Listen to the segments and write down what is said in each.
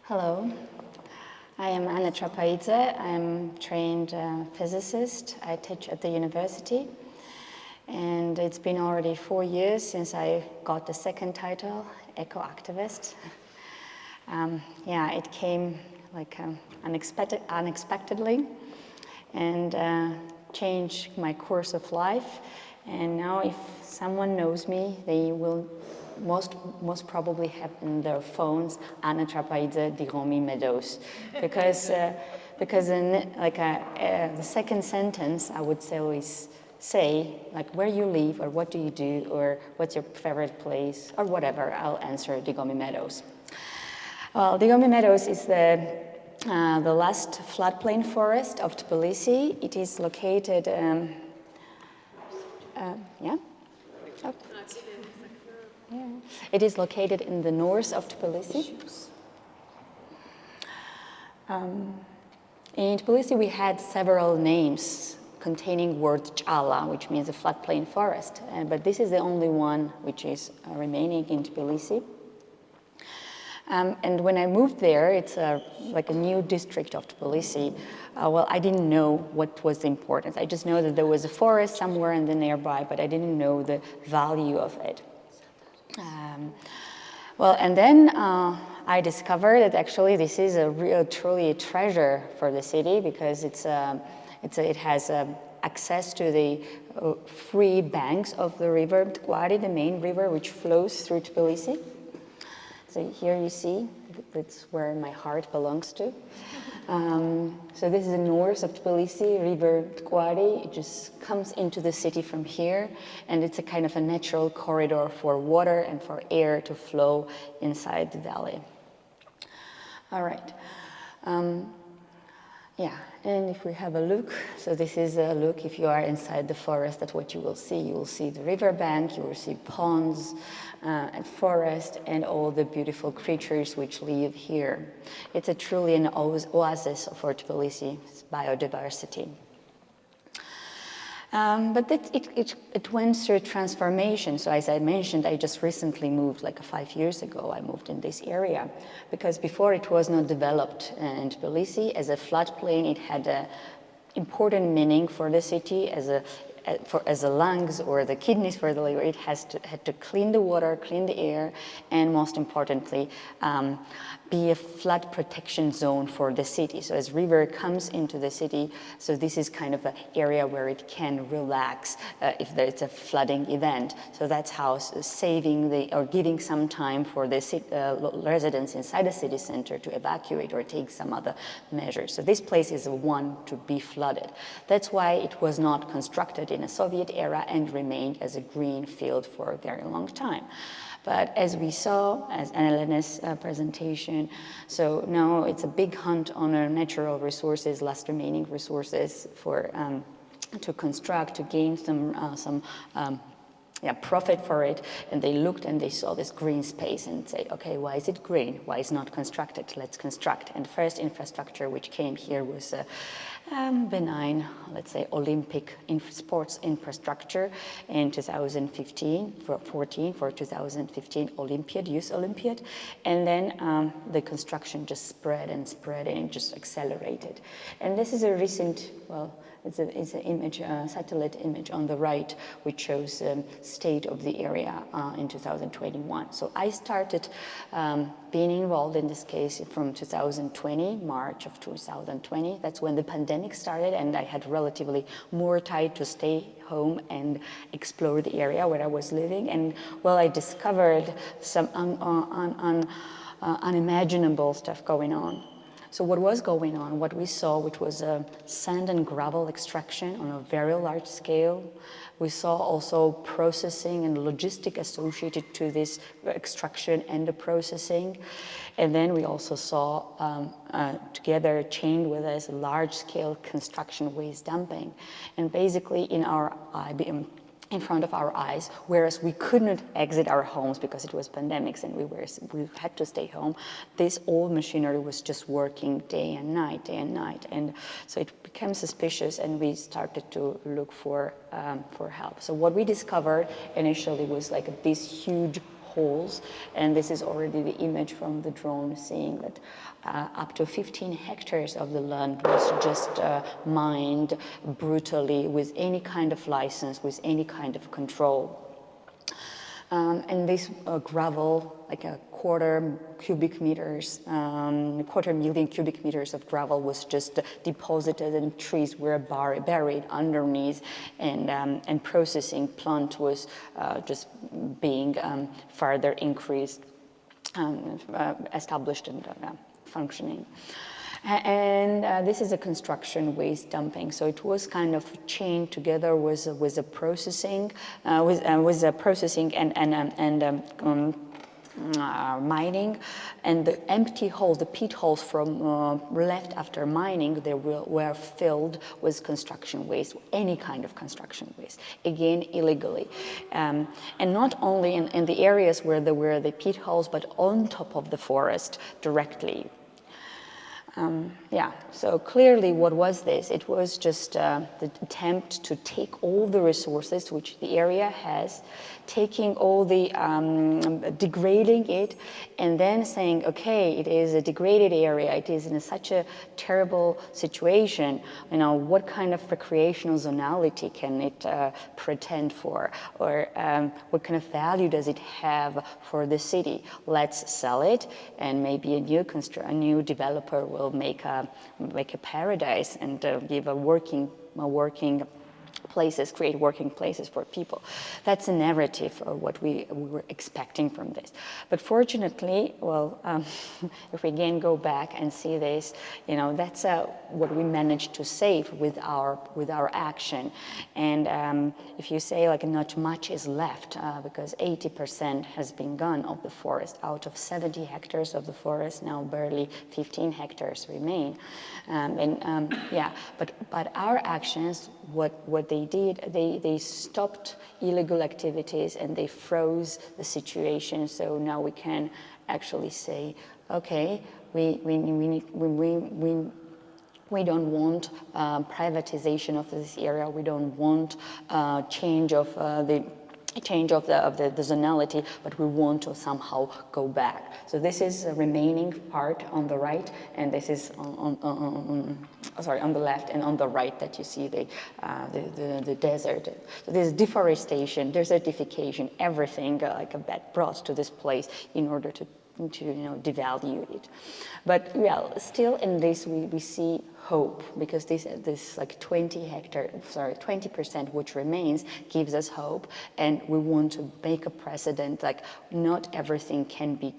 Hello, I am Anna Trapaidze. I'm trained physicist. I teach at the university, and it's been already 4 years since I got the second title, eco-activist. Yeah, it came like unexpectedly, and changed my course of life. And now, if someone knows me, they will most probably have in their phones Anna Trapaidze, Dighomi Meadows, because in the second sentence I would always say like where you live or what do you do or what's your favorite place or whatever. I'll answer Dighomi Meadows. Well, Dighomi Meadows is the last floodplain forest of Tbilisi. It is located. Yeah. Oh. Yeah. It is located in the north of Tbilisi. In Tbilisi, we had several names containing word chala, which means a floodplain forest, but this is the only one which is remaining in Tbilisi. And when I moved there, it's like a new district of Tbilisi. Well, I didn't know what was the importance. I just know that there was a forest somewhere in the nearby, but I didn't know the value of it. Well, and then I discovered that actually this is truly a treasure for the city because it has access to the free banks of the river Dighomi, the main river which flows through Tbilisi. So here you see, that's where my heart belongs to. So this is the north of Tbilisi, river Dighomi. It just comes into the city from here, and it's a kind of a natural corridor for water and for air to flow inside the valley. All right. Yeah, and if we have a look, so this is a look if you are inside the forest, that's what you will see. You will see the riverbank, you will see ponds and forest and all the beautiful creatures which live here. It's truly an oasis for Tbilisi's biodiversity. But it went through transformation. So as I mentioned, I just recently moved, like 5 years ago, I moved in this area. Because before it was not developed in Tbilisi as a floodplain, it had an important meaning for the city as the lungs or the kidneys for the liver. It had to clean the water, clean the air, and most importantly, be a flood protection zone for the city. So as river comes into the city, so this is kind of an area where it can relax if there's a flooding event. So that's how saving or giving some time for the residents inside the city center to evacuate or take some other measures. So this place is one to be flooded. That's why it was not constructed in a Soviet era and remained as a green field for a very long time. But as we saw, as Anna-Lena's presentation, so now it's a big hunt on our natural resources, last remaining resources for to construct, to gain some profit for it. And they looked and they saw this green space and say, okay, why is it green? Why is it not constructed? Let's construct. And the first infrastructure which came here was benign, let's say, Olympic sports infrastructure in 2014 for 2015 Olympiad, Youth Olympiad. And then the construction just spread and it just accelerated. And this is a recent, well, it's an image, satellite image on the right, which shows state of the area in 2021. So I started being involved in this case from 2020, March of 2020. That's when the pandemic started, and I had relatively more time to stay home and explore the area where I was living. And well, I discovered some unimaginable stuff going on. So what was going on, what we saw, which was a sand and gravel extraction on a very large scale. We saw also processing and logistic associated to this extraction and the processing. And then we also saw together, chained with us, large-scale construction waste dumping. And basically in front of our eyes, whereas we couldn't exit our homes because it was pandemics and we had to stay home. This old machinery was just working day and night, and so it became suspicious, and we started to look for help. So what we discovered initially was like this huge holes, and this is already the image from the drone, seeing that up to 15 hectares of the land was just mined brutally with any kind of license, with any kind of control. And this gravel, like a quarter million cubic meters of gravel was just deposited, and trees were buried underneath, and processing plant was just being further increased, established and functioning. And this is a construction waste dumping. So it was kind of chained together with a processing, mining, and the empty holes, the pit holes from left after mining, they were filled with construction waste, any kind of construction waste, again illegally, and not only in the areas where there were the pit holes, but on top of the forest directly. So clearly what was this? It was just the attempt to take all the resources which the area has, taking all the, degrading it, and then saying, okay, it is a degraded area, it is in such a terrible situation, what kind of recreational zonality can it pretend for? Or what kind of value does it have for the city? Let's sell it, and maybe a new developer will make a paradise and give create working places for people. That's a narrative of what we were expecting from this. But fortunately, if we again go back and see this, that's what we managed to save with our action. And if you say not much is left, because 80% has been gone of the forest. Out of 70 hectares of the forest, now barely 15 hectares remain. But our actions, what they did, they stopped illegal activities and they froze the situation. So now we can actually say, okay, we don't want privatization of this area. We don't want change of the zonality, but we want to somehow go back. So this is a remaining part on the right, and this is on the left, and on the right that you see the desert. So there's deforestation, desertification, everything that brought to this place in order to devalue it. But still in this we see hope, because this 20% which remains gives us hope, and we want to make a precedent. Not everything can be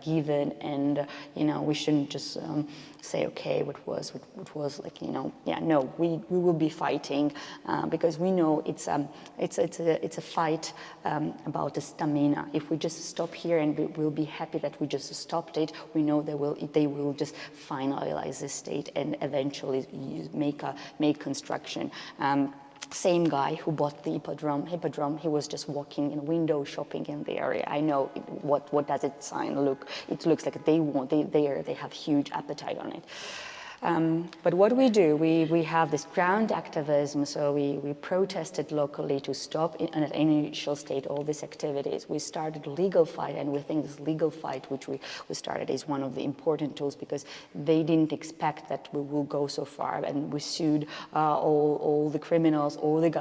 given, and we shouldn't just say we will be fighting, because we know it's a fight about the stamina. If we just stop here and we'll be happy that we just stopped it, we know they will just finalize this state and eventually make construction. Same guy who bought the hippodrome, he was just walking in window shopping in the area. I know what does it sign look? It looks like they have huge appetite on it. But what we do, we have this ground activism, so we protested locally to stop in an initial state all these activities. We started a legal fight, and we think this legal fight which we started is one of the important tools, because they didn't expect that we will go so far, and we sued all the criminals, all the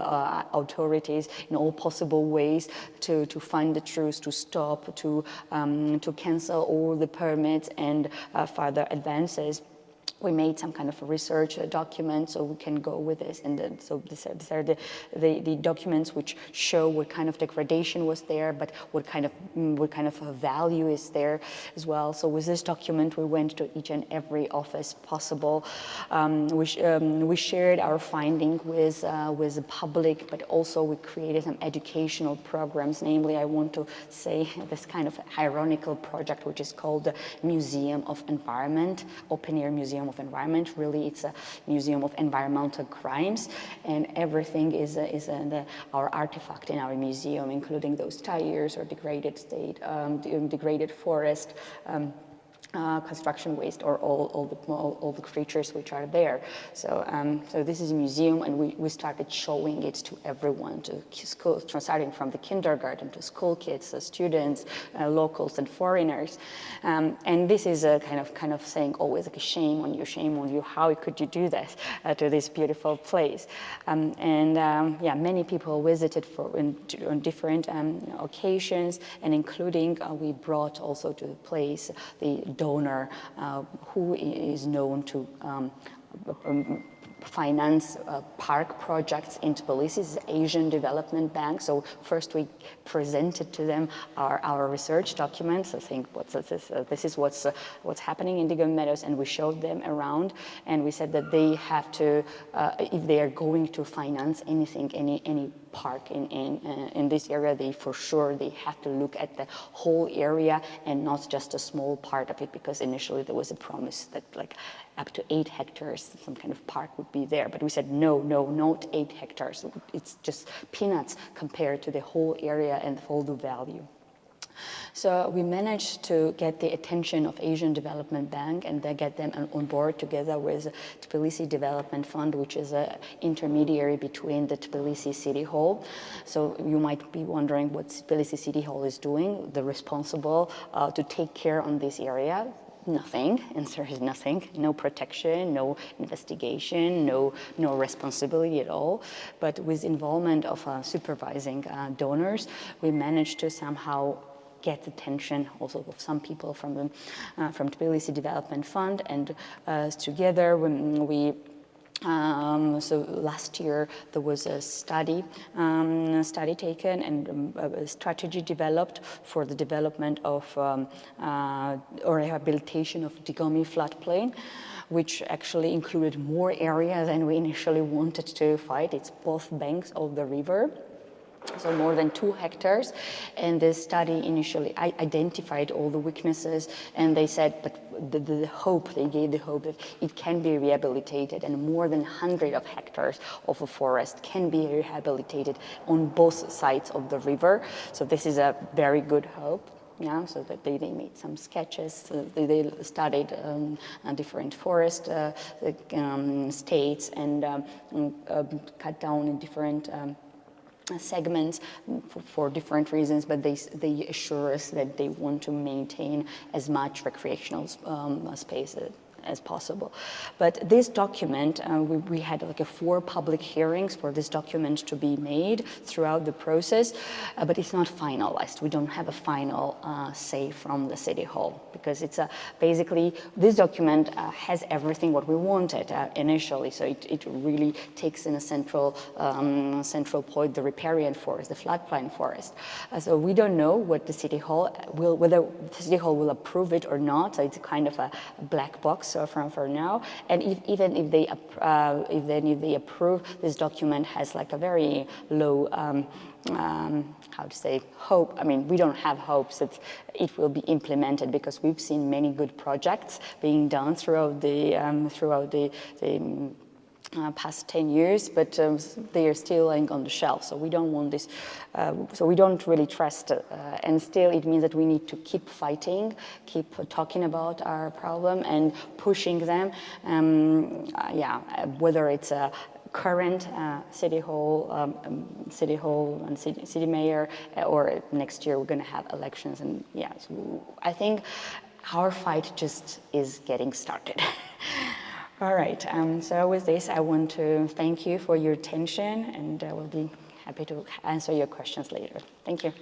authorities in all possible ways to find the truth, to stop, to cancel all the permits and further advances. We made some kind of a research document so we can go with this, and then, so these are the documents which show what kind of degradation was there, but what kind of value is there as well. So with this document, we went to each and every office possible. We shared our finding with the public, but also we created some educational programs. Namely, I want to say this kind of ironical project which is called the Museum of Environment, Open-Air Museum of Environment. Really, it's a museum of environmental crimes, and everything is our artifact in our museum, including those tires or degraded forest. construction waste or all the creatures which are there. So so this is a museum, and we started showing it to everyone, to school, starting from the kindergarten to school kids, students, locals and foreigners. And this is a kind of saying always like shame on you, how could you do this to this beautiful place? Yeah, many people visited on different occasions, and including we brought also to the place the donor who is known to finance park projects in Tbilisi. This is Asian Development Bank. So first we presented to them our research documents. I think this is what's happening in Dighomi Meadows, and we showed them around, and we said that they have to, if they are going to finance anything, any park in this area, they have to look at the whole area and not just a small part of it, because initially there was a promise that like up to 8 hectares some kind of park would be there, but we said no, not 8 hectares. It's just peanuts compared to the whole area and all the value. So we managed to get the attention of Asian Development Bank and then get them on board together with Tbilisi Development Fund, which is an intermediary between the Tbilisi City Hall. So you might be wondering what Tbilisi City Hall is doing. They're responsible to take care on this area. Nothing, answer is nothing, no protection, no investigation, no responsibility at all. But with involvement of supervising donors, we managed to somehow get attention also of some people from Tbilisi Development Fund, and together we so last year there was a study taken and a strategy developed for the development of or rehabilitation of Dighomi floodplain, which actually included more area than we initially wanted to fight. It's both banks of the river, so more than 2 hectares. And this study initially identified all the weaknesses, and they said, but they gave the hope that it can be rehabilitated, and more than 100 of hectares of a forest can be rehabilitated on both sides of the river. So this is a very good hope. Yeah, so that they made some sketches, they studied different forest states and cut down in different segments for different reasons, but they assure us that they want to maintain as much recreational space as possible. But this document, we had like 4 public hearings for this document to be made throughout the process, but it's not finalized. We don't have a final say from the City Hall, because it's basically this document has everything what we wanted initially. So it really takes in a central point the riparian forest, the floodplain forest. So we don't know what the City Hall whether the City Hall will approve it or not. So it's kind of a black box for now. And even if they approve, this document has like a very low how to say hope. I mean, we don't have hopes that it will be implemented, because we've seen many good projects being done throughout the past 10 years, but they are still lying on the shelf. So we don't want this, so we don't really trust it. And still it means that we need to keep fighting, keep talking about our problem and pushing them. Whether it's a current city hall and city mayor, or next year we're going to have elections. And yeah, so I think our fight just is getting started. All right, so with this, I want to thank you for your attention, and I will be happy to answer your questions later. Thank you.